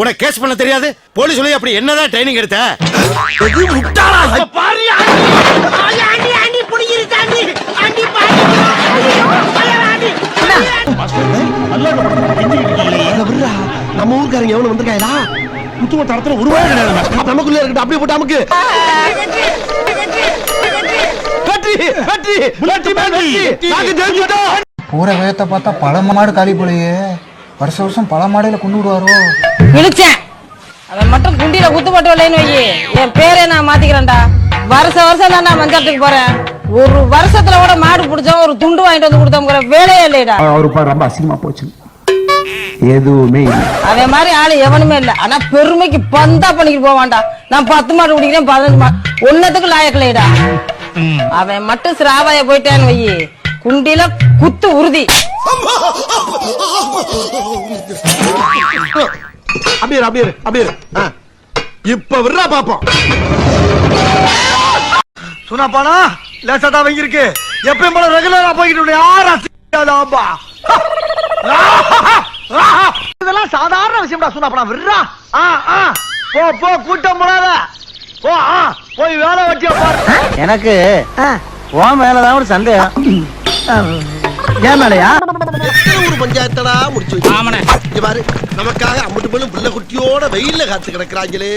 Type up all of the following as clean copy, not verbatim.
உனக்கு கேஸ் பண்ண தெரியாது? போலீஸ் சொல்லி அப்படி என்னதான் ட்ரைனிங் எடுத்த? நம்ம ஊருக்காரங்க எவனும் வந்திருக்காங்களா? முத்துவ தரத்துல உருவாக கிடையாது. நமக்குள்ள இருக்கட்டும், அப்படியே போட்டு நமக்கு பூர வேகத்தை பார்த்தா பல மாடு காலி போலையே. வருஷம் வருஷம் பல மாடையில கொண்டு விடுவாரோ? இழுச்சேன் அவன் மட்டும் குண்டியில குத்து போட்டு வரலைன்னு வை, என் பேரே நான் மாத்திக்கிறேன்டா. வருஷம் தான் நான் மஞ்சாட்டுக்கு போறேன். ஒரு வருஷத்துல கூட மாடு பிடிச்சோம், ஒரு துண்டு வாங்கிட்டு வந்து கொடுத்தோங்கிற வேலையே இல்லையடா. அவரு ரொம்ப அசிங்கமா போச்சு. எதுவுமே அதே மாதிரி ஆளு எவனுமே இல்ல. ஆனா பெருமைக்கு பந்தா பண்ணிக்கிட்டு போவான்டா. நான் 10 மாடு பிடிக்கிறேன், 15 மாடு, ஒன்னத்துக்கு லாயக்கலையடா. அவன் மட்டும் சிராவாய போயிட்டான்னு வை, குண்டியில குத்து உறுதி. இப்ப விடுறா பாப்போம். சுனாப்பானா லேசாதா வாங்கிருக்கு. எப்பயும் போல ரெகுலரா போய்கிட்டு இதெல்லாம் சாதாரண விஷயம்டா. சுனாப்பானா விடுறா. போ போ, கூட்டம் போடாத. போ, போய் வேலை வெட்டியா பாரு. எனக்கு உன் மேலதான் ஒரு சந்தேகம். ஏன் மேலையா? ஒரு பஞ்சாயத்தடா முடிச்சு வச்சு பாரு. நமக்காக அம்மட்டு போலும் புள்ள குட்டியோட வெயில்ல காத்து கிடக்குறாங்களே.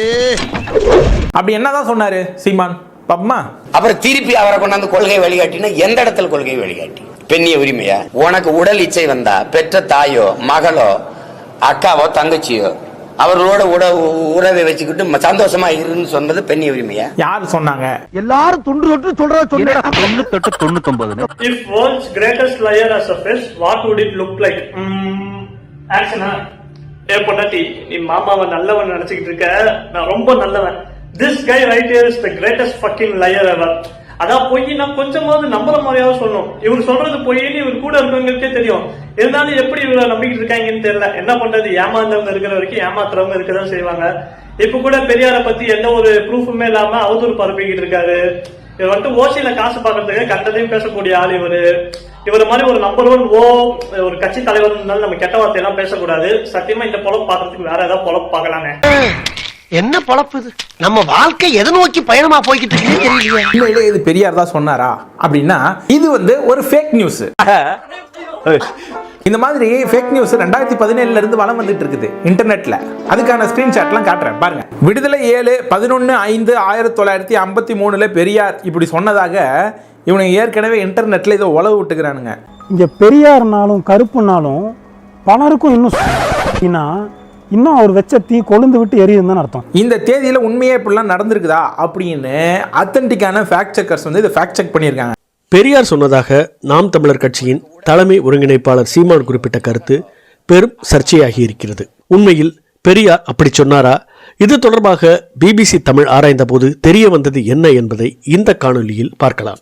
அப்படி என்னதான் சொன்னாரு சீமான் பாப்பமா? அப்புறம் திருப்பி அவரை கொண்டாந்து கொள்கை வழிகாட்டினா எந்த இடத்துல கொள்கை வழிகாட்டி? பெண்ணிய உரிமையா? உனக்கு உடல் இச்சை வந்தா பெற்ற தாயோ மகளோ அக்காவோ தங்கச்சியோ அவர்களோட உறவை வச்சுக்கிட்டு சந்தோஷமா இருன்னு சொன்னது பெண்ணிய உரிமையா? யாரு சொன்னாங்க? எல்லாரும் துண்டு தொட்டு சொல்றத சொன்னா 99. If world's greatest liar as a fish, what would it look like? ஆக்ஷனா? ஏ பொண்டாட்டி, நீ மாமாவை நல்லவன் நினைச்சுக்கிட்டு இருக்க, நான் ரொம்ப நல்லவன். This guy right here is the greatest fucking liar ever. அதான் பொய் நான் கொஞ்சமாவது நம்புற மாதிரியாவது சொல்லணும். இவர் சொல்றது பொய்ன்னு இவர் கூட இருக்கவங்களுக்கே தெரியும். இருந்தாலும் எப்படி இவரை நம்பிக்கிட்டு இருக்காங்கன்னு தெரியல. என்ன பண்றது, ஏமாந்தவங்க இருக்கிற வரைக்கும் ஏமாத்துறவங்க இருக்கதான் செய்வாங்க. இப்ப கூட பெரியார பத்தி எந்த ஒரு ப்ரூஃபுமே இல்லாம அவதூறு பரப்பிக்கிட்டு இருக்காரு. இவர் வந்துட்டு ஓசியில காசு பாக்குறதுக்கு கண்டதையும் பேசக்கூடிய ஆள் இவரு. இவர் மாதிரி ஒரு நம்பர் 1 ஒரு கட்சி தலைவர் நம்ம கெட்ட வார்த்தை எல்லாம் பேசக்கூடாது. சத்தியமா இந்த பொழப்பு பாக்குறதுக்கு வேற ஏதாவது பொழப்பு பாக்கலாங்க. என்ன பொழப்பு இது? நம்ம வாழ்க்கை எதை நோக்கி பயணமா போய்கிட்டு தெரியல. இது பெரியார் தான் சொன்னாரா அப்படின்னா இது ஒரு ஃபேக் நியூஸ். இந்த மாதிரி ஃபேக் நியூஸ் 2017 இருந்து வலம் வந்துட்டு இருக்குது இன்டர்நெட்ல. அதுக்கான ஸ்கிரீன்ஷாட்லாம் காட்டுறேன் பாருங்க. விடுதலை 7/11/1953 பெரியார் இப்படி சொன்னதாக இவனுங்க ஏற்கனவே இன்டர்நெட்ல இதை உளவு விட்டுக்கிறானுங்க. இங்க பெரியார்னாலும் கருப்புனாலும் பலருக்கும் இன்னும் அவர் வச்ச தீ கொழுந்து விட்டு எரியுதுன்னு அர்த்தம். இந்த தேதியில உண்மையே இப்படிலாம் நடந்திருக்குதா அப்படின்னு அத்தன்டிக்கான ஃபேக்ட் செக்கர்ஸ் இதை ஃபேக்ட் செக் பண்ணியிருக்காங்க. பெரியார் சொன்னதாக நாம் தமிழர் கட்சியின் தலைமை ஒருங்கிணைப்பாளர் சீமான் குறிப்பிட்ட கருத்து பெரும் சர்ச்சையாகி இருக்கிறது. உண்மையில் பெரியார் அப்படி சொன்னாரா? இது தொடர்பாக பிபிசி தமிழ் ஆராய்ந்த போது தெரிய வந்தது என்ன என்பதை இந்த காணொலியில் பார்க்கலாம்.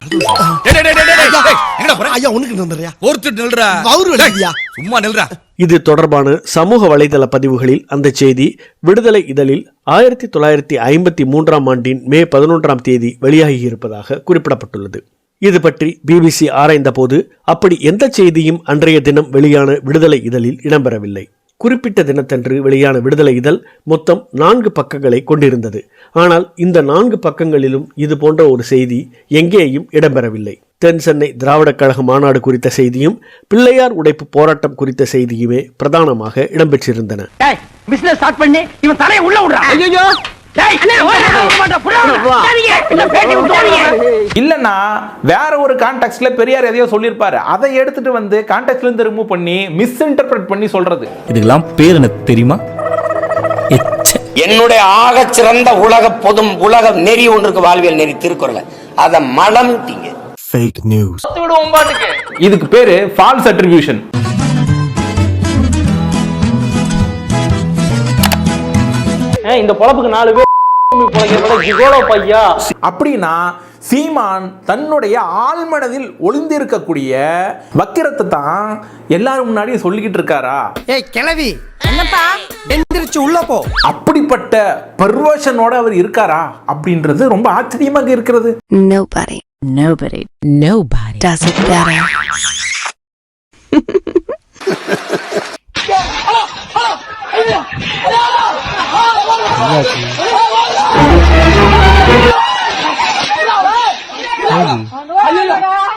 இது தொடர்பான சமூக வலைதள பதிவுகளில் அந்த செய்தி விடுதலை இதழில் 1953 ஆண்டின் மே 11 தேதி வெளியாகியிருப்பதாக குறிப்பிடப்பட்டுள்ளது. இது பற்றி பிபிசி ஆராய்ந்த போது அப்படி எந்த செய்தியும் அன்றைய தினம் வெளியான விடுதலை இதழில் இடம்பெறவில்லை. குறிப்பிட்ட தினத்தன்று வெளியான விடுதலை இதழ் மொத்தம் 4 பக்கங்களை கொண்டிருந்தது. ஆனால் இந்த 4 பக்கங்களிலும் இது போன்ற ஒரு செய்தி எங்கேயும் இடம்பெறவில்லை. தென் சென்னை திராவிடக் கழக மாநாடு குறித்த செய்தியும் பிள்ளையார் உடைப்பு போராட்டம் குறித்த செய்தியுமே பிரதானமாக இடம்பெற்றிருந்தன. இல்லன்னா வேற ஒரு கான்டெக்ஸ்ட்ல பெரியார் எதையோ சொல்லிருப்பாரு, அதை எடுத்துட்டு கான்டெக்ஸ்ட்ல இருந்து ரிமூவ் பண்ணி மிஸ் இன்டர்பிரட் பண்ணி சொல்றது. இதுக்கெல்லாம் பேர் எனக்கு தெரியுமா? என்னுடைய ஆக சிறந்த உலக நெறி ஒன்றுக்கு வாழ்வியல் நெறி திருக்குறள். அத மலம் தீங்க ஃபேக் நியூஸ். இதுக்கு பேரு ஃபால்ஸ் அட்ரிபியூஷன். இந்த பொழப்புக்கு 4 பேர் அப்படின்னா சீமான் தன்னுடைய ஆழ்மனதில் ஒளிந்திருக்கக்கூடிய வக்கிரத்தை தான் எல்லாரும் முன்னாடியும் சொல்லிக்கிட்டு இருக்காரா? என்னப்பா முடிஞ்சிருச்சு உள்ள போ. அப்படிப்பட்ட பெர்வர்ஷனோட அவர் இருக்காரா அப்படின்றது ரொம்ப ஆச்சரியமாக இருக்கிறது. Nobody does it better.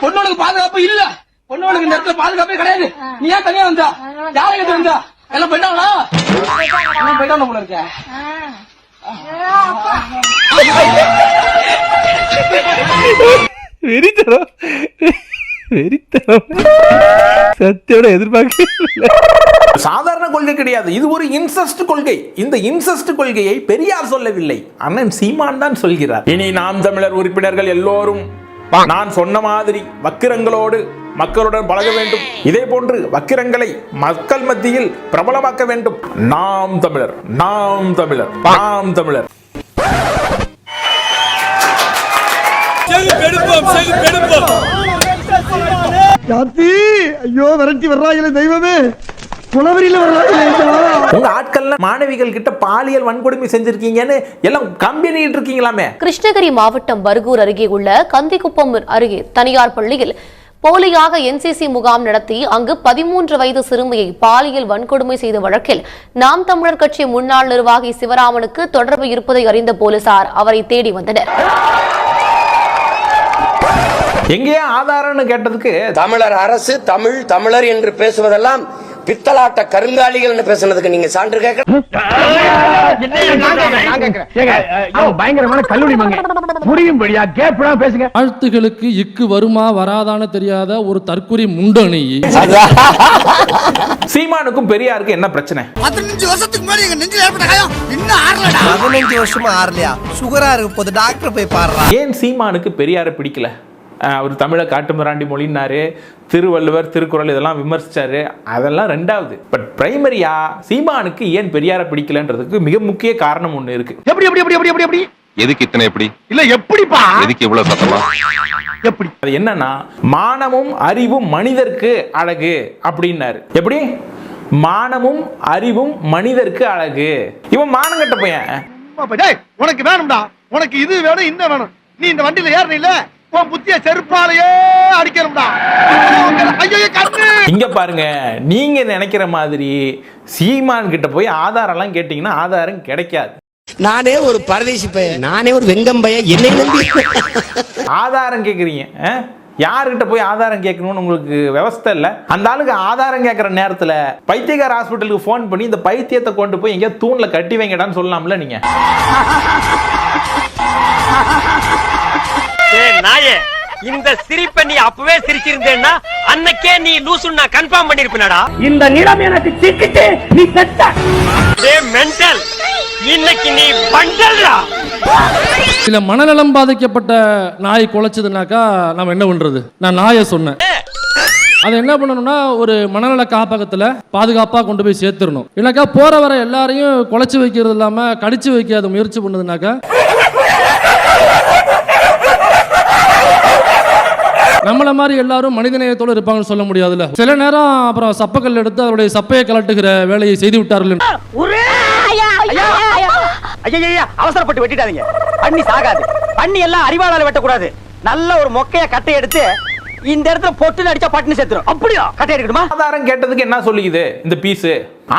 பொண்ணோளுக்கு பாதுகாப்பு இல்ல. பொண்ணோளுக்கு இந்த இடத்துல பாதுகாப்பே கிடையாது. நீ ஏன் தனியா வந்தா? யாரை கிட்ட வந்தா? எல்லாம் போயிட்டாங்களா? போயிட்டாங்க போல இருக்க. சத்தியோட எதிர்பார்க்க சாதாரண கொள்கை கிடையாது, இது ஒரு இன்செஸ்ட் கொள்கை. இந்த இன்செஸ்ட் கொள்கையை பெரியார் சொல்லவில்லை, அண்ணன் சீமான் தான் சொல்கிறார். இனி நாம் தமிழர் உறுப்பினர்கள் எல்லோரும் நான் சொன்ன மாதிரி வக்கிரங்களோடு மக்களுடன் பழக வேண்டும். இதே போன்று வக்கிரங்களை மக்கள் மத்தியில் பிரபலமாக்க வேண்டும். நாம் தமிழர், நாம் தமிழர், நாம் தமிழர். ஐயோ விரட்டி வர்றாங்களே தெய்வமே, குலவரியில வர்றாங்களே. உங்க ஆட்கள் மாணவிகள் கிட்ட பாலியல் வன்கொடுமை செஞ்சிருக்கீங்கன்னு எல்லாம் கம்பெனிட்டு இருக்கீங்களாமே. கிருஷ்ணகிரி மாவட்டம் பர்கூர் அருகே உள்ள கந்திக்குப்பம் அருகே தனியார் பள்ளியில் போலியாக என்சிசி முகாம் நடத்தி அங்கு 13 வயது சிறுமியை பாலியல் வன்கொடுமை செய்த வழக்கில் நாம் தமிழர் கட்சி முன்னாள் நிர்வாகி சிவராமனுக்கு தொடர்பு இருப்பதை அறிந்த போலீசார் அவரை தேடி வந்தனர். எங்கேயா ஆதாரம்னு கேட்டதுக்கு தமிழர் அரசு தமிழர் என்று பேசுவதெல்லாம் பித்தலாட்ட கருங்காலிகள் பேசுனதுக்கு நீங்க சான்று கேட்க பயங்கரமான கல்லூரி புரியும் வழியா கேப்டா பேசுங்க. வாழ்த்துகளுக்கு இக்கு வருமா வராதான்னு தெரியாத ஒரு தற்குறி முண்டணி. சீமானுக்கும் பெரியாருக்கும் என்ன பிரச்சனை? 15 வருஷத்துக்கு முன்னாடி எங்க நெஞ்சில ஏற்பட்ட காயம் இன்னும் ஆறலடா. 15 வருஷமா ஆறலையா? சுகரா இருக்கு போது டாக்டர் போய் பாருடா. ஏன் சீமானுக்கு பெரியாரை பிடிக்கல? அவர் தமிழை காட்டுமிராண்டி மொழினாரு, திருவள்ளுவர் திருக்குறள் இதெல்லாம் விமர்சிச்சாரு, அதெல்லாம் ரெண்டாவது. பட் பிரைமரியா சீமானுக்கு ஏன் பெரியாரை பிடிக்கலன்றதுக்கு மிக முக்கிய காரணம் ஒண்ணு இருக்கு. எப்படி எப்படி எப்படி எப்படி எப்படி எதுக்கு இத்தனை எப்படி இல்ல எப்படிப்பா எதுக்கு இவ்வளவு சத்தமா எப்படி? அது என்னன்னா, மானமும் அறிவும் மனிதருக்கு அழகு அப்படின்னாரு. எப்படி? மானமும் அறிவும் மனிதருக்கு அழகு. இவன் மானம் கட்ட பையன். உனக்கு வேணும்டா, உனக்கு இது வேணும் இந்த வேணும், நீ இந்த வண்டியில ஏறணும் இல்ல புத்திய செருப்பாலையே அடிக்கணும்டா. இங்க பாருங்க, நீங்க நினைக்கிற மாதிரி சீமான் கிட்ட போய் ஆதாரம் எல்லாம் கேட்டீங்கன்னா ஆதாரம் கிடைக்காது. நானே ஒரு பரதேசி பையன், நானே ஒரு வெங்கம் பையன், என்னை நம்பி ஆதாரம் கேக்குறீங்க. யாருக்கிட்ட போய் ஆதாரம் கேட்கணும்னு உங்களுக்கு விவஸ்தை இல்ல. அந்த ஆளுக்கு ஆதாரம் கேட்கிற நேரத்துல பைத்தியக்கார ஹாஸ்பிட்டலுக்கு போன் பண்ணி இந்த பைத்தியத்தை கொண்டு போய் எங்க தூண்ல கட்டி வைங்கடான்னு சொல்லலாம்ல நீங்க. நாயே, இந்த சிரிப்பை நீ அப்பவே சிரிச்சிருந்தேன்னா அன்னைக்கே நீ லூசுன்னு நான் கன்ஃபார்ம் பண்ணிருப்பேனடா. இந்த நிலம் எனக்கு சிக்கிட்டு நீ செத்த. மென்டல், இன்னைக்கு நீ பண்டல்டா. சில மனநலம் பாதிக்கப்பட்ட நாய் குலைச்சதுனாக்கா நம்ம என்ன பண்றது? நான் நாயை சொன்னேன், அதை என்ன பண்ணணும்னா ஒரு மனநல காப்பகத்துல பாதுகாப்பா கொண்டு போய் சேர்த்துடணும். இல்லைனாக்கா போற வர எல்லாரையும் குலைச்சு வைக்கிறது இல்லாம கடிச்சு வைக்காத முயற்சி பண்ணதுனாக்கா நம்மள மாதிரி எல்லாரும் மனிதநேயத்தோடு இருப்பாங்கன்னு சொல்ல முடியாதுல்ல. சில நேரம் அப்புறம் சப்பக்கல் எடுத்து அவருடைய சப்பையை கலட்டுகிற வேலையை செய்து விட்டார்கள். அவசரப்பட்டு வெட்டிடாதீங்க, பண்ணி சாகாது. பண்ணி எல்லாம் அறிவாளால வெட்டக்கூடாது. நல்ல ஒரு மொக்கைய கட்டை எடுத்து இந்த இடத்துல பொட்டு அடிச்சா பட்டுன்னு செத்துரும். அப்படியா கட்டை எடுக்கணுமா? ஆதாரம் கேட்டதுக்கு என்ன சொல்லிக்குது இந்த பீஸ்?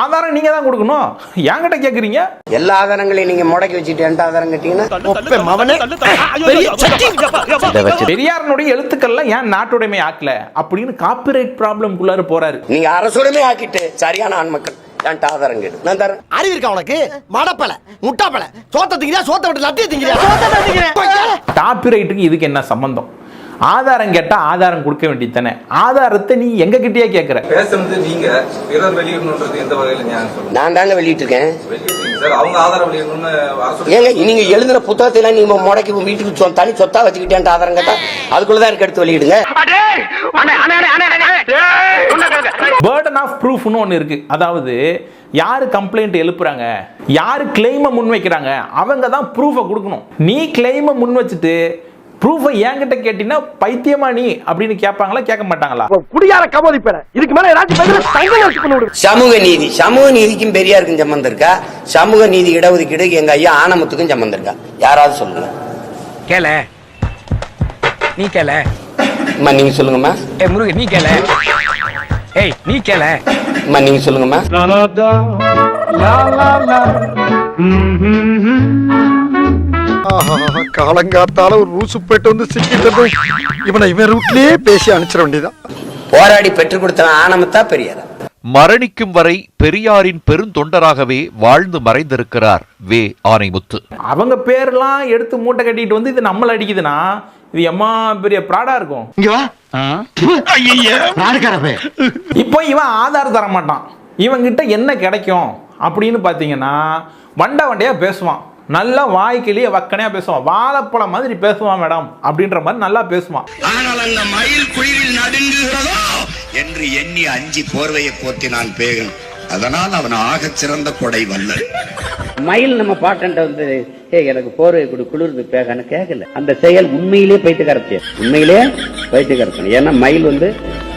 ஆதாரம் நீங்க தான் கொடுக்கணும், என்கிட்ட கேக்குறீங்க. எல்லா ஆதாரங்களையும் நீங்க முடக்கி வச்சுட்டு எந்த ஆதாரம் கேட்டீங்கன்னா பெரியாரனுடைய எழுத்துக்கள்லாம் ஏன் நாட்டுடைமை ஆக்கல அப்படின்னு காப்பிரைட் ப்ராப்ளம் குள்ளார போறாரு. நீங்க அரசுடைமை ஆக்கிட்டு சரியான ஆண் மக்கள் என்கிட்ட ஆதாரம் கேட்டு நான் தரேன். அறிவு இருக்கா உனக்கு? மடப்பல முட்டாப்பல சோத்த திங்கிறியா? சோத்த விட்டு லட்டிய திங்கிறியா? காப்பிரைட்டுக்கு இதுக்கு என்ன சம்பந்தம்? ஆதாரம் கேட்டா ஆதாரம் கொடுக்க வேண்டியது தானே. ஆதாரத்தை நீ எங்க கிட்டயே கேக்குற. பேசுறது நீங்க பிறர் வெளியிடணும்ன்றது எந்த வகையில நியாயம் சொல்லுங்க? நான் தாங்க வெளியிட்டு இருக்கேன். சார் அவங்க ஆதாரம் வெளியிடணும்னு ஏங்க நீங்க எழுதுன புத்தகத்தை எல்லாம் நீங்க முடக்கி வீட்டுக்கு தனி சொத்தா வச்சுக்கிட்டேன் ஆதாரம் கேட்டா அதுக்குள்ளதான் எனக்கு எடுத்து வெளியிடுங்க. பர்டன் ஆஃப் ப்ரூஃப்னு ஒன்னு இருக்கு. அதாவது யாரு கம்ப்ளைண்ட் எழுப்புறாங்க, யாரு கிளைமை முன் வைக்கிறாங்க, அவங்க தான் ப்ரூஃபை கொடுக்கணும். நீ கிளைமை முன் வச்சுட்டு ப்ரூஃபை என்கிட்ட கேட்டீங்கன்னா பைத்தியமா நீ அப்படின்னு கேட்பாங்களா கேட்க மாட்டாங்களா? குடியார கபோதி பேர இதுக்கு மேல ஏதாச்சும் பேசுற தங்க வச்சு பண்ணி விடு. சமூக நீதிக்கும் பெரியாருக்கும் சம்பந்தம் இருக்கா? சமூக நீதி இடஒதுக்கீடு எங்க ஐயா ஆனமுத்துக்கும் சம்பந்தம் இருக்கா? யாராவது சொல்லுங்க. கேள நீ கேள நீங்க சொல்லுங்கம்மா. முருகன் நீ கேள. ஏய் நீ கேள. நீங்க சொல்லுங்கம்மா. காலங்காத்தால ஒரு ரூசு போயிட்டு வந்து சிக்கிட்டு இவனை இவன் ரூட்லயே பேசி அனுப்பிச்சிட வேண்டியதான். போராடி பெற்றுக் கொடுத்த ஆனமுத்தா பெரியார்? மரணிக்கும் வரை பெரியாரின் பெருந்தொண்டராகவே வாழ்ந்து மறைந்திருக்கிறார் வே. ஆணைமுத்து. அவங்க பேரெல்லாம் எடுத்து மூட்டை கட்டிட்டு வந்து இது நம்மள அடிக்குதுன்னா இது எம்மா பெரிய பிராடா இருக்கும். இப்போ இவன் ஆதார் தர மாட்டான். இவங்கிட்ட என்ன கிடைக்கும் அப்படின்னு பாத்தீங்கன்னா வண்டையா பேசுவான். நல்லா வாய்க்கிலேயே வக்கனையா பேசுவான். வாழைப்பழம் மாதிரி பேசுவான் மேடம் அப்படின்ற மாதிரி நல்லா பேசுவான். ஆனால் அந்த மயில் குயிலில் நடுங்குகிறதோ என்று எண்ணி அஞ்சி போர்வையை போத்தி நான் பேகன். அதனால் அவன் ஆக சிறந்த கொடை வல்லல். மயில் நம்ம பாட்டன்ட்ட வந்து எனக்கு போர்வை கொடு குளிர்ந்து பேகன்னு கேட்கல. அந்த செயல் உண்மையிலே பைத்தியக்காரத்து. உண்மையிலே பைத்தியக்காரத்தனம். ஏன்னா மயில் வந்து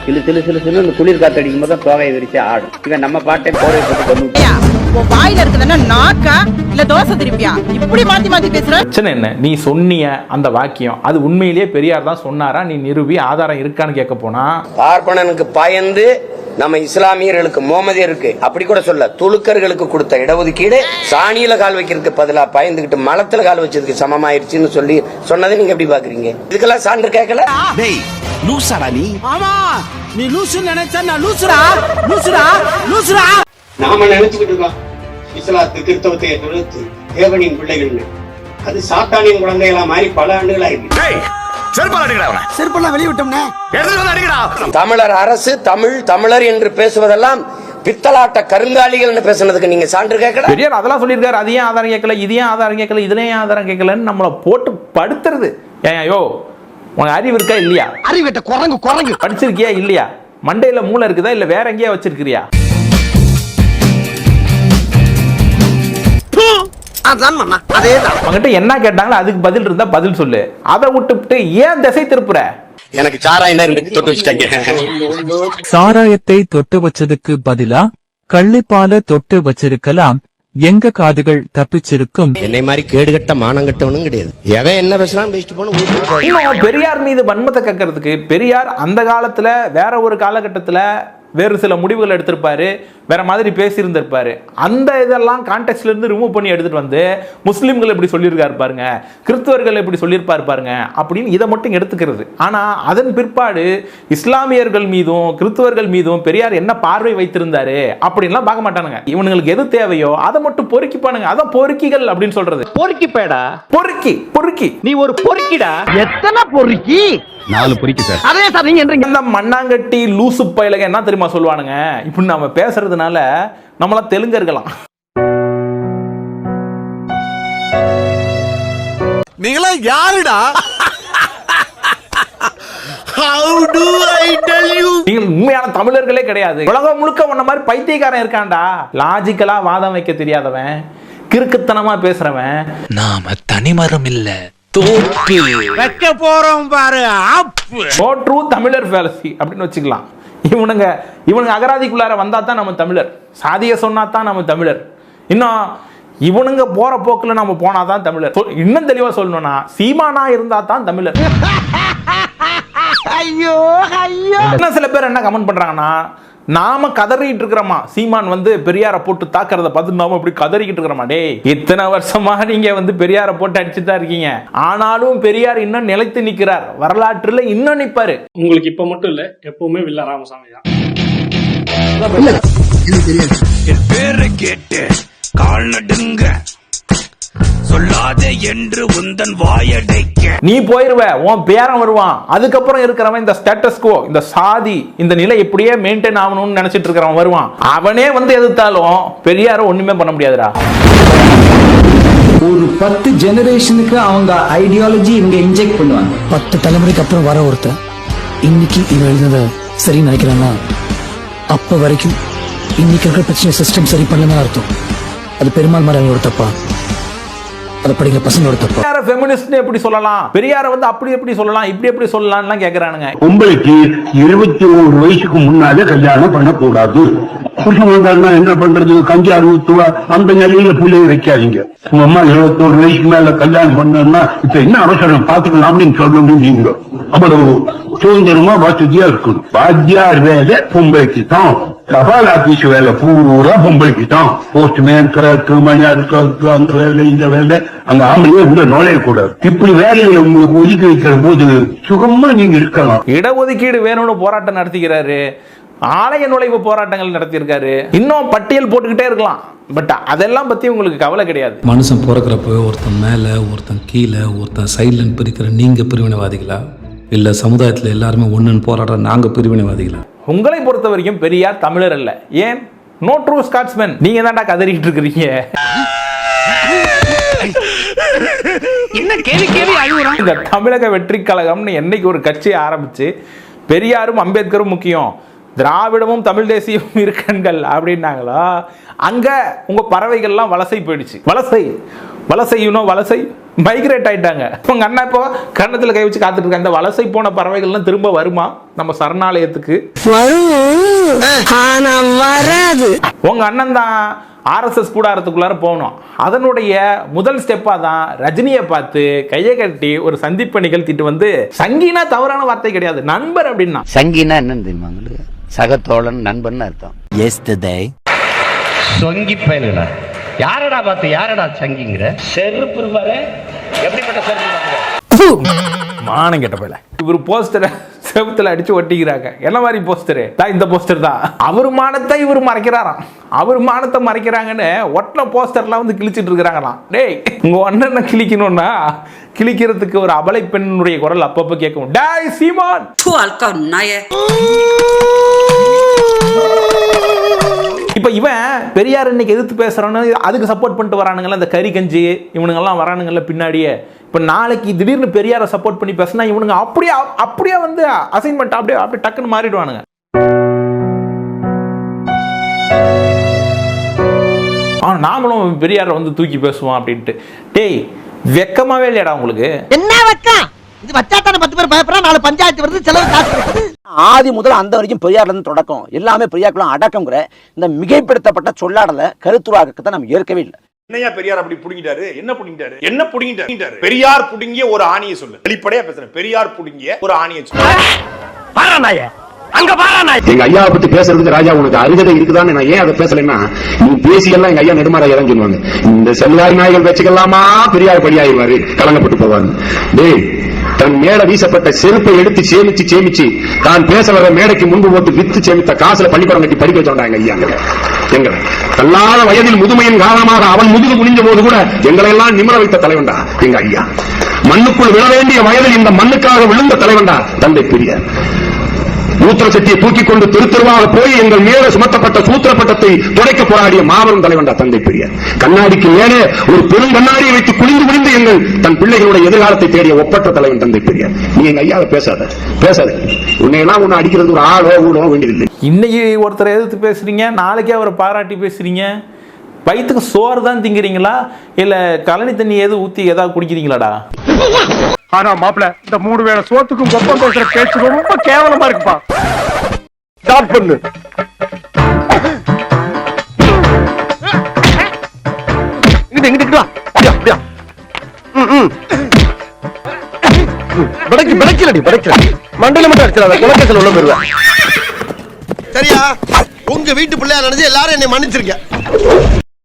சிலு சிலு சிலு சிலு இந்த குளிர் காத்து அடிக்கும் போது தோகையை விரிச்சு ஆடும். இவன் நம்ம பாட்டை போர்வை போட்டு கொண்டு வாயில இருக்குதுன்னா நாக்கா இல்ல தோசை திருப்பியா இப்படி மாத்தி மாத்தி பேசுற? பிரச்சனை என்ன? நீ சொன்னிய அந்த வாக்கியம் அது உண்மையிலேயே பெரியார் தான் சொன்னாரா? நீ நிரூபி, ஆதாரம் இருக்கான்னு கேட்க போனா பார்ப்பனனுக்கு பயந்து நம்ம இஸ்லாமியர்களுக்கு முகமதியருக்கு அப்படி கூட சொல்ல துலுக்கர்களுக்கு கொடுத்த இடஒதுக்கீடு சாணியில கால் வைக்கிறதுக்கு பதிலா பயந்துகிட்டு மலத்துல கால் வச்சதுக்கு சமமாயிருச்சுன்னு சொல்லி சொன்னதை நீங்க எப்படி பாக்குறீங்க? இதுக்கெல்லாம் சான்று கேட்கல. லூசாடா நீ? ஆமா நீ லூசு நினைச்சா நான் லூசுடா லூசுடா லூசுடா. நாம நினைச்சுக்கிட்டு இருக்கோம் இஸ்லாத்து கிறிஸ்தவத்தை எதிர்த்து தேவனின் பிள்ளைகள். அது சாத்தானின் குழந்தைகளா மாறி பல ஆண்டுகளா இருக்கு. தமிழர் அரசு தமிழர் என்று பேசுவதெல்லாம் பித்தலாட்ட கருங்காலிகள் பேசுனதுக்கு நீங்க சான்று கேட்கல. பெரியார் அதெல்லாம் சொல்லியிருக்காரு. அது ஏன் ஆதாரம் கேட்கல, இது ஏன் ஆதாரம் கேட்கல, இதுல ஏன் ஆதாரம் கேட்கலன்னு நம்மளை போட்டு படுத்துறது. ஏயோ உனக்கு அறிவு இருக்கா இல்லையா? அறிவிட்ட குரங்கு படிச்சிருக்கியா இல்லையா? மண்டையில மூளை இருக்குதா இல்ல வேற எங்கேயா வச்சிருக்கிறியா? அவங்கிட்ட என்ன கேட்டாங்களோ அதுக்கு பதில் இருந்தா பதில் சொல்லு. அதை விட்டுவிட்டு ஏன் திசை திருப்புற? எனக்கு சாராயம் தொட்டு வச்சுட்டாங்க. சாராயத்தை தொட்டு வச்சதுக்கு பதிலா கள்ளிப்பால தொட்டு வச்சிருக்கலாம். எங்க காதுகள் தப்பிச்சிருக்கும். என்னை மாதிரி கேடுகட்ட மானங்கட்டவனும் கிடையாது. எவன் என்ன பேசலாம் பேசிட்டு போன. பெரியார் மீது வன்மத்தை கக்கிறதுக்கு பெரியார் அந்த காலத்துல வேற ஒரு காலகட்டத்துல வேறு சில முடிவுகள் எடுத்திருப்பாரு, வேற மாதிரி பேசியிருந்திருப்பாரு. அந்த இதெல்லாம் கான்டெக்ட்ல இருந்து ரிமூவ் பண்ணி எடுத்துட்டு வந்து முஸ்லிம்கள் எப்படி சொல்லியிருக்காரு பாருங்க, கிறிஸ்தவர்கள் எப்படி சொல்லியிருப்பாரு பாருங்க அப்படின்னு இதை மட்டும் எடுத்துக்கிறது. ஆனா அதன் பிற்பாடு இஸ்லாமியர்கள் மீதும் கிறிஸ்தவர்கள் மீதும் பெரியார் என்ன பார்வை வைத்திருந்தாரு அப்படின்லாம் பார்க்க மாட்டானுங்க. இவனுங்களுக்கு எது தேவையோ அதை மட்டும் பொறுக்கிப்பானுங்க. அதான் பொறுக்கிகள் அப்படின்னு சொல்றது. பொறுக்கி பேடா பொறுக்கி நீ ஒரு பொறுக்கிடா. எத்தனை பொறுக்கி? 4 பொறுக்கி சார். அதே சார் நீங்க இந்த மண்ணாங்கட்டி லூசு பையலுங்க என்ன தெரியுமா சொல்லுவானுங்க? இப்படி நம்ம பேசுறதுனால நம்மளாம் தெலுங்கர்களாம். நீங்களா யாருடா? How do I tell you? நீங்கள் உண்மையான தமிழர்களே கிடையாது. உலகம் முழுக்க உன்ன மாதிரி பைத்தியக்காரன் இருக்கான்டா. லாஜிக்கலா வாதம் வைக்க தெரியாதவன், கிறுக்குத்தனமா பேசுறவன். நாம தனிமரம் இல்ல தோப்பு வைக்க போறோம் பாரு. ட்ரூ தமிழர் ஃபேலசி அப்படின்னு வச்சுக்கலாம். இவனுங்க அகராதிக்குள்ளார வந்தா தான் நம்ம தமிழர். சாதிய சொன்னா தான் நம்ம தமிழர். இன்னும் இவனுங்க போற போக்குல நம்ம போனாதான் தமிழர். இன்னும் தெளிவா சொல்லணும்னா சீமானா இருந்தா தான் தமிழர். ஐயோ ஐயோ. இன்னும் சில பேர் என்ன கமெண்ட் பண்றாங்கன்னா, நாம கதறிட்டு இருக்கிறோமா, சீமான் வந்து பெரியார போட்டு தாக்குறத பார்த்து நாம இப்படி கதறிக்கிட்டு இருக்கிறோமா. டேய், இத்தனை வருஷமா நீங்க பெரியார போட்டு அடிச்சுட்டு தான் இருக்கீங்க. ஆனாலும் பெரியார் இன்னும் நிலைத்து நிற்கிறார். வரலாற்றுல இன்னும் நிற்பாரு. உங்களுக்கு இப்ப மட்டும் இல்ல, எப்பவுமே வில்ல ராமசாமி தான். என் பேரை கேட்டு கால் நடுங்க சொல்லாதே என்று உந்தன் வாயடைக்க. நீ போயிருவ, உன் பேரன் வருவான். அதுக்கப்புறம் இருக்கிறவன் இந்த ஸ்டேட்டஸ் கோ, இந்த சாதி, இந்த நிலை இப்படியே மெயின்டைன் ஆகணும்னு நினைச்சிட்டு இருக்கிறவன் வருவான். அவனே எதிர்த்தாலும் பெரியார ஒண்ணுமே பண்ண முடியாதுடா. ஒரு 10 ஜெனரேஷனுக்கு அவங்க ஐடியாலஜி இவங்க இன்ஜெக்ட் பண்ணுவாங்க. 10 தலைமுறைக்கு அப்புறம் வர ஒருத்தன் இன்னைக்கு இவன் எழுதுனத சரி நினைக்கிறான்னா அப்ப வரைக்கும் இன்னைக்கு இருக்கிற பிரச்சனை சிஸ்டம் சரி பண்ணலன்னு அர்த்தம். அது பெருமாள் மாதிரி அவங்களோட தப்பா? அதை படிக்கிற பசங்களோட தப்பு. பெரியார ஃபெமினிஸ்ட் எப்படி சொல்லலாம், பெரியார வந்து அப்படி எப்படி சொல்லலாம், இப்படி எப்படி சொல்லலாம்லாம் கேக்குறானுங்க. உங்களுக்கு 21 வயசுக்கு முன்னாலே கல்யாணம் பண்ணக்கூடாது. புருஷன் வந்தாருன்னா என்ன பண்றது, கஞ்சி 60 அந்த நிலையில பிள்ளைய வைக்காதீங்க. உங்க அம்மா 21 வயசுக்கு மேல கல்யாணம் பண்ணா இப்ப என்ன அவசரம் பாத்துக்கலாம் அப்படின்னு சொல்லணும். நீங்க அவ்வளவு சுதந்திரமா வசதியா இருக்கணும். வாத்தியார் வேலை பொம்பளைக்கு தான், தபால் ஆபீஸ் வேலை பூரா பொம்பளைக்கு தான். போஸ்ட்மேன், கிளர்க்கு, மணியார், அந்த வேலை இந்த வேலை அங்க ஆம்பளையே உள்ள நுழையக்கூடாது. இப்படி வேலைகளை உங்களுக்கு ஒதுக்கி வைக்கிற போது சுகமா நீங்க இருக்கலாம். இடஒதுக்கீடு வேணும்னு போராட்டம் நடத்திக்கிறாரு, ஆலய நுழைவு போராட்டங்கள் நடத்தியிருக்காரு, இன்னும் பட்டியல் போட்டுக்கிட்டே இருக்கலாம். பட் அதெல்லாம் பத்தி உங்களுக்கு கவலை கிடையாது. மனுஷன் பிறக்கிறப்ப ஒருத்தன் மேல ஒருத்தன் கீழே ஒருத்தன் சைட்லன்னு பிரிக்கிற நீங்க பிரிவினைவாதிகளா, இல்ல சமுதாயத்துல எல்லாருமே ஒண்ணுன்னு போராடுற நாங்க பிரிவினைவாதிகளா? உங்களை பொறுத்த வரைக்கும் பெரியார் தமிழர் அல்ல. ஏன்? No true Scotsman. நீங்க தான்டா கதறிட்டு இருக்கிறீங்க. என்ன கேள்வி கேள்வி அழுகுறான். இந்த தமிழக வெற்றி கழகம்னு என்னைக்கு ஒரு கட்சியை ஆரம்பிச்சு பெரியாரும் அம்பேத்கரும் முக்கியம், திராவிடமும் தமிழ் தேசியமும் இருக்கண்கள் அப்படின்னாங்களோ அங்க உங்க பறவைகள்லாம் வலசை போயிடுச்சு. வலசை மைக்ரேட் ஆயிட்டாங்க. உங்க அண்ணா இப்போ கன்னத்துல கை வச்சு காத்துட்டு இருக்க. இந்த வலசை போன பறவைகள்லாம் திரும்ப வருமா நம்ம சரணாலயத்துக்கு? உங்க அண்ணன் தான் ஆர்எஸ்எஸ் கூடாரத்துக்குள்ளார போகணும். அதனுடைய முதல் ஸ்டெப்பா தான் ரஜினியை பார்த்து கையை கட்டி ஒரு சந்திப்பு நிகழ்த்திட்டு வந்து, சங்கினா தவறான வார்த்தை கிடையாது, நண்பர் அப்படின்னா. சங்கினா என்னன்னு தெரியுமா உங்களுக்கு? சகத்தோழன், நண்பன் அர்த்தம். சொங்கி பயலுடா. யாரடா பார்த்து யாரடா சங்கிங்கிற? செருப்பு பாரு, எப்படிப்பட்ட செருப்பு மானம் கெட்ட போயில. இவர் போஸ்டரை செவுத்துல அடிச்சு ஒட்டிக்கிறாங்க. என்ன மாதிரி போஸ்டரு தான்? இந்த போஸ்டர் தான். அவர் மானத்தை இவர் மறைக்கிறாராம். அவர் மானத்தை மறைக்கிறாங்கன்னு ஒட்டின போஸ்டர்லாம் வந்து கிழிச்சிட்டு இருக்கிறாங்களாம். டேய், உங்க ஒன்ன கிழிக்கணும்னா கிழிக்கிறதுக்கு ஒரு அபலை பெண்ணுடைய குரல் அப்பப்ப கேட்கும். டேய் சீமான், இப்ப இவன் பெரியார் இன்னைக்கு எதிர்த்து பேசுறான்னு அதுக்கு சப்போர்ட் பண்ணிட்டு வரானுங்கல்ல, இந்த கறி கஞ்சி இவனுங்கெல்லாம் வரானுங்கல்ல பின்னாடியே. இப்ப நாளைக்கு திடீர்னு பெரியாரை சப்போர்ட் பண்ணி பேசினா இவனுங்க அப்படியே வந்து அசைன்மெண்ட் அப்படியே டக்குன்னு மாறிடுவானுங்க. நாமளும் பெரியாரை வந்து தூக்கி பேசுவோம் அப்படின்ட்டு. டேய், வெக்கமாவே இல்லையாடா உங்களுக்கு? என்ன வெக்கம்? இது வச்சாத்தான 10 பேர் பயப்படுறா, 4 பஞ்சாயத்து வருது, செலவு காசு வருது. ஆதி முதல் அந்த வரைக்கும் பெரியார்ல இருந்து தொடக்கம் எல்லாமே பெரியாருக்குலாம் அடக்கம்ங்கிற இந்த மிகைப்படுத்தப்பட்ட சொல்லாடல கருத்துருவாக்கத்தை நம்ம ஏற்கவே இல்லை. என்னையா பெரியார் அப்படி புடுங்கிட்டாரு? என்ன புடுங்கிட்டாரு? பெரியார் புடுங்கிய ஒரு ஆணியை சொல்லு. வெளிப்படையா பேசுறேன். பெரியார் புடுங்கிய ஒரு ஆணியை சொல்லு. பாரானாயே அங்க பாரானாயே. எங்க ஐயாவை பத்தி பேசுறதுக்கு ராஜா உனக்கு அருகதை இருக்குதான்னு நான் ஏன் அதை பேசலைன்னா, நீ பேசியெல்லாம் எங்க ஐயா நெடுமாற இறங்கிடுவாங்க. இந்த செல்லாய் நாய்கள் வச்சுக்கலாமா பெரியார் படியாயிருவாரு, கலங்கப்பட்டு போவாரு. டேய், தன் மேல வீசப்பட்ட செருப்பை எடுத்து சேமிச்சு தான் பேச வர மேடைக்கு முன்பு போட்டு வித்து சேமித்த காசுல பள்ளிக்கூடம் கட்டி படிக்க வச்சாங்க ஐயா. எங்களை தள்ளாத வயதில் முதுமையின் காரணமாக அவன் முதுகு முடிஞ்ச போது கூட எங்களை எல்லாம் நிமிர வைத்த தலைவன்டா எங்க ஐயா. மண்ணுக்குள் விழ வேண்டிய வயதில் இந்த மண்ணுக்காக விழுந்த தலைவன்டா தந்தை பெரியார். மூத்திர சட்டியை தூக்கி கொண்டு தெருவாக போய் எங்கள் மேல சுமத்தப்பட்ட சூத்திர பட்டத்தை துடைக்க போராடிய மாபெரும் தலைவன்டா தந்தை பெரியார். கண்ணாடிக்கு மேலே ஒரு பெரும் கண்ணாடியை வைத்து குனிந்து எங்கள் தன் பிள்ளைகளுடைய எதிர்காலத்தை தேடிய ஒப்பற்ற தலைவன் தந்தை பெரியார். நீ எங்க ஐயாவை பேசாத. உன்னையெல்லாம் ஒண்ணு அடிக்கிறது ஒரு ஆளோ ஊடோ வேண்டியதில்லை. இன்னைக்கு ஒருத்தரை எதிர்த்து பேசுறீங்க, நாளைக்கே அவரை பாராட்டி பேசுறீங்க. வயிற்றுக்கு சோறு தான் திங்கிறீங்களா, இல்ல கழனி தண்ணி எது ஊத்தி ஏதாவது குடிக்கிறீங்களாடா? ஆனா மாப்பிள்ள, இந்த 3 வேளை சோத்துக்கும் கொப்பம் பேசுற பேச்சு ரொம்ப கேவலமா இருக்குப்பா. ஸ்டார்ட் பண்ணு. இங்கிட்டு வா. அப்படியா படைக்கல மண்டையில மட்டும் அடிச்சிடாத, குலக்கேசல் உள்ள போயிருவேன். சரியா? உங்க வீட்டு பிள்ளையா நினைச்சு எல்லாரும் என்னை மன்னிச்சிருக்க.